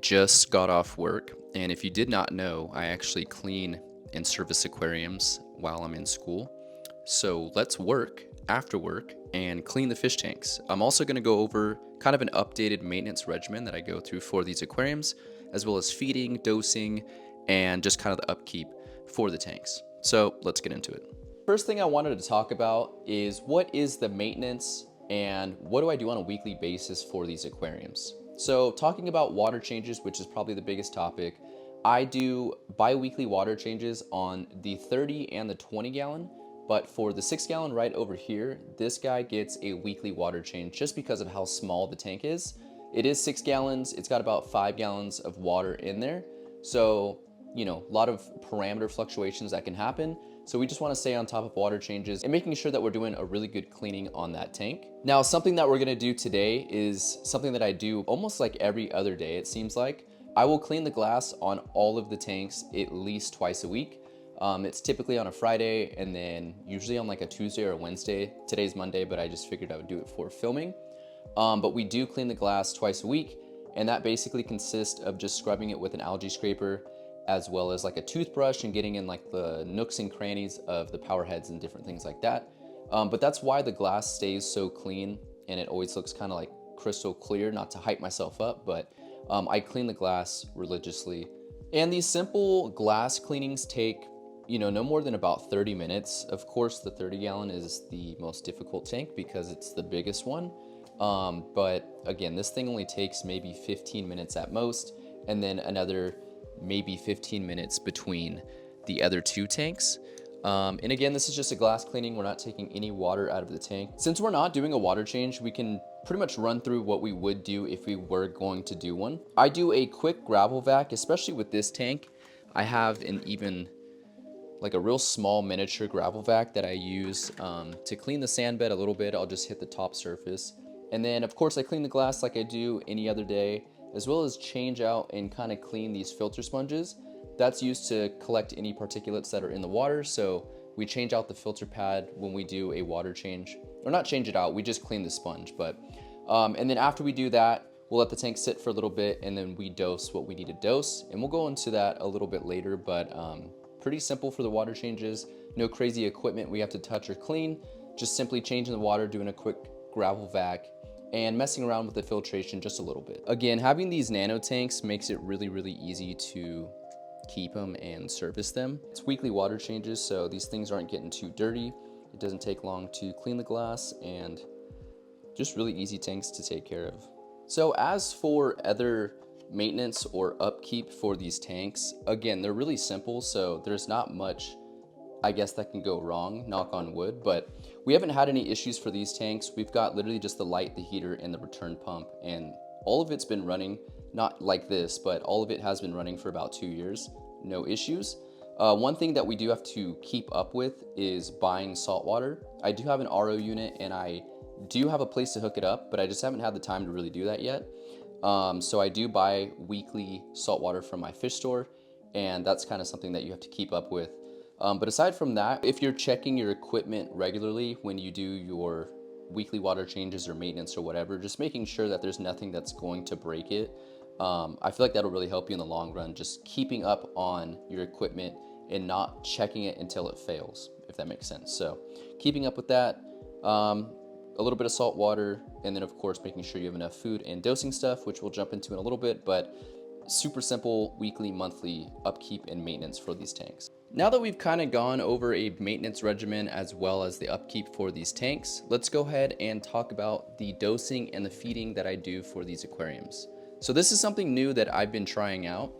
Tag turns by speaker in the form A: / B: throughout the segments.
A: just got off work, and if you did not know, I actually clean and service aquariums while I'm in school. So let's work after work and clean the fish tanks. I'm also going to go over kind of an updated maintenance regimen that I go through for these aquariums, as well as feeding, dosing, and just kind of the upkeep for the tanks. So let's get into it. First thing I wanted to talk about is what is the maintenance and what do I do on a weekly basis for these aquariums? So talking about water changes, which is probably the biggest topic, I do bi-weekly water changes on the 30 and the 20 gallon, but for the 6 gallon right over here, this guy gets a weekly water change just because of how small the tank is. It is 6 gallons, it's got about 5 gallons of water in there. So, a lot of parameter fluctuations that can happen. So we just want to stay on top of water changes and making sure that we're doing a really good cleaning on that tank. Now, something that we're going to do today is something that I do almost like every other day, it seems like. I will clean the glass on all of the tanks at least twice a week. It's typically on a Friday and then usually on like a Tuesday or a Wednesday. Today's Monday, but I just figured I would do it for filming. But we do clean the glass twice a week, and that basically consists of just scrubbing it with an algae scraper, as well as like a toothbrush and getting in like the nooks and crannies of the power heads and different things like that. But that's why the glass stays so clean and it always looks kind of like crystal clear, not to hype myself up, but I clean the glass religiously. And these simple glass cleanings take, no more than about 30 minutes. Of course, the 30 gallon is the most difficult tank because it's the biggest one. But again, this thing only takes maybe 15 minutes at most, and then another maybe 15 minutes between the other two tanks. And again, this is just a glass cleaning. We're not taking any water out of the tank. Since we're not doing a water change, we can pretty much run through what we would do if we were going to do one. I do a quick gravel vac, especially with this tank. I have an even like a real small miniature gravel vac that I use to clean the sand bed a little bit. I'll just hit the top surface. And then of course I clean the glass like I do any other day, as well as change out and kind of clean these filter sponges. That's used to collect any particulates that are in the water. So we change out the filter pad when we do a water change, or not change it out, we just clean the sponge. And then after we do that, we'll let the tank sit for a little bit and then we dose what we need to dose. And we'll go into that a little bit later, but pretty simple for the water changes. No crazy equipment we have to touch or clean, just simply changing the water, doing a quick gravel vac, and messing around with the filtration just a little bit. Again, having these nano tanks makes it really, really easy to keep them and service them. It's weekly water changes, so these things aren't getting too dirty. It doesn't take long to clean the glass, and just really easy tanks to take care of. So as for other maintenance or upkeep for these tanks, again, they're really simple, so there's not much, I guess, that can go wrong, knock on wood, but we haven't had any issues for these tanks. We've got literally just the light, the heater, and the return pump, and all of it's been running, not like this, but all of it has been running for about 2 years, no issues. One thing that we do have to keep up with is buying salt water. I do have an RO unit and I do have a place to hook it up, but I just haven't had the time to really do that yet. So I do buy weekly salt water from my fish store, and that's kind of something that you have to keep up with. But aside from that, if you're checking your equipment regularly when you do your weekly water changes or maintenance or whatever, just making sure that there's nothing that's going to break it. I feel like that'll really help you in the long run, just keeping up on your equipment and not checking it until it fails, if that makes sense. So keeping up with that, a little bit of salt water, and then of course making sure you have enough food and dosing stuff, which we'll jump into in a little bit, but super simple weekly, monthly upkeep and maintenance for these tanks. Now that we've kind of gone over a maintenance regimen as well as the upkeep for these tanks, let's go ahead and talk about the dosing and the feeding that I do for these aquariums. So this is something new that I've been trying out,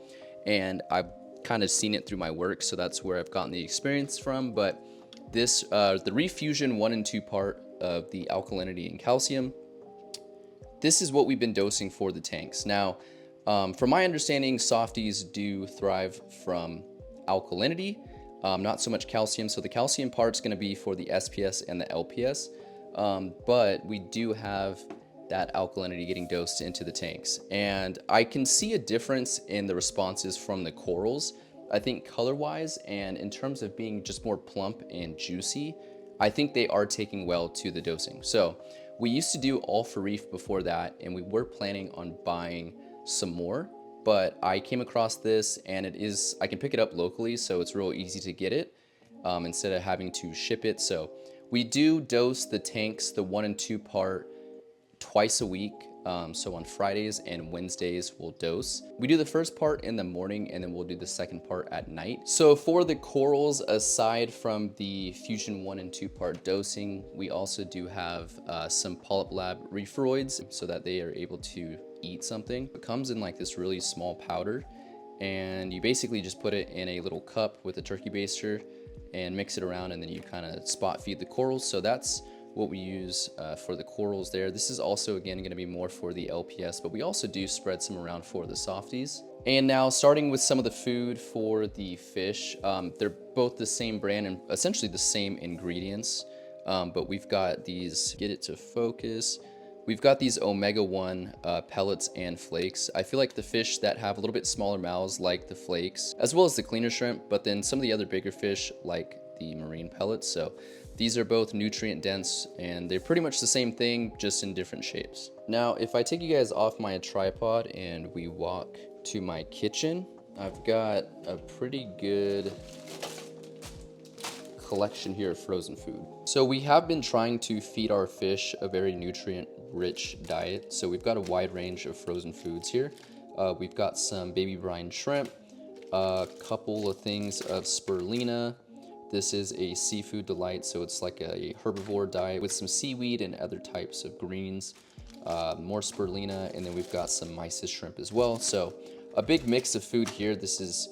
A: and I've kind of seen it through my work, so that's where I've gotten the experience from. But this, the Reef Fusion 1 and 2 part of the alkalinity and calcium, this is what we've been dosing for the tanks. Now, from my understanding, softies do thrive from alkalinity, not so much calcium. So the calcium part's going to be for the SPS and the LPS, but we do have that alkalinity getting dosed into the tanks. And I can see a difference in the responses from the corals. I think color-wise and in terms of being just more plump and juicy, I think they are taking well to the dosing. So we used to do all for reef before that, and we were planning on buying some more. but I came across this and I can pick it up locally, so it's real easy to get it instead of having to ship it. So we do dose the tanks, the 1 and 2 part, twice a week. So on Fridays and Wednesdays we'll dose. We do the first part in the morning and then we'll do the second part at night. So for the corals, aside from the Fusion 1 and 2 part dosing, we also do have some Polyp Lab referoids so that they are able to eat something. It comes in like this really small powder, and you basically just put it in a little cup with a turkey baster and mix it around, and then you kind of spot feed the corals. So that's what we use for the corals there. This is also, again, going to be more for the LPS, but we also do spread some around for the softies. And now starting with some of the food for the fish, they're both the same brand and essentially the same ingredients, but we've got these, get it to focus, we've got these omega-1 pellets and flakes. I feel like the fish that have a little bit smaller mouths like the flakes, as well as the cleaner shrimp, but then some of the other bigger fish like the marine pellets. So these are both nutrient dense and they're pretty much the same thing, just in different shapes. Now, if I take you guys off my tripod and we walk to my kitchen, I've got a pretty good collection here of frozen food. So we have been trying to feed our fish a very nutrient rich diet. So we've got a wide range of frozen foods here. We've got some baby brine shrimp, a couple of things of spirulina. This is a seafood delight, so it's like a herbivore diet with some seaweed and other types of greens, more spirulina, and then we've got some mysis shrimp as well. So a big mix of food here. This is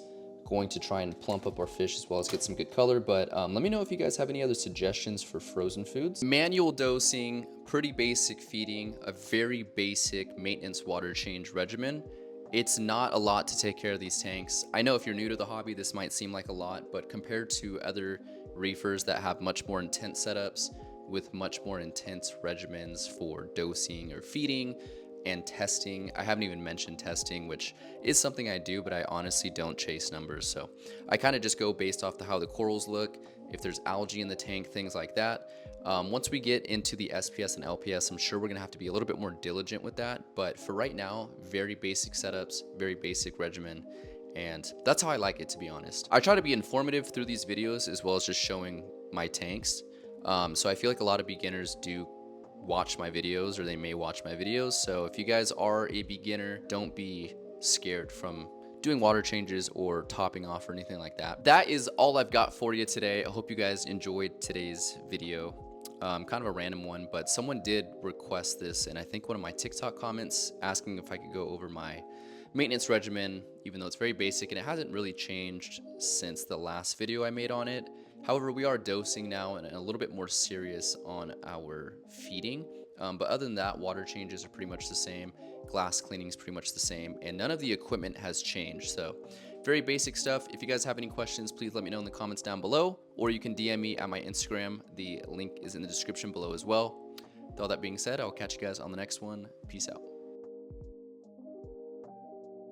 A: going to try and plump up our fish as well as get some good color, but let me know if you guys have any other suggestions for frozen foods. Manual dosing, pretty basic feeding, a very basic maintenance water change regimen. It's not a lot to take care of these tanks. I know if you're new to the hobby, this might seem like a lot, but compared to other reefers that have much more intense setups with much more intense regimens for dosing or feeding and testing. I haven't even mentioned testing, which is something I do, but I honestly don't chase numbers. So I kind of just go based off how the corals look, if there's algae in the tank, things like that. Once we get into the SPS and LPS, I'm sure we're gonna have to be a little bit more diligent with that. But for right now, very basic setups, very basic regimen. And that's how I like it, to be honest. I try to be informative through these videos as well as just showing my tanks. So I feel like a lot of beginners do watch my videos, or they may watch my videos. So if you guys are a beginner, don't be scared from doing water changes or topping off or anything like that. That is all I've got for you today. I hope you guys enjoyed today's video. Kind of a random one, but someone did request this, and I think one of my TikTok comments asking if I could go over my maintenance regimen, even though it's very basic and it hasn't really changed since the last video I made on it. However, we are dosing now and a little bit more serious on our feeding. But other than that, water changes are pretty much the same. Glass cleaning is pretty much the same, and none of the equipment has changed. So very basic stuff. If you guys have any questions, please let me know in the comments down below, or you can DM me at my Instagram. The link is in the description below as well. With all that being said, I'll catch you guys on the next one. Peace out.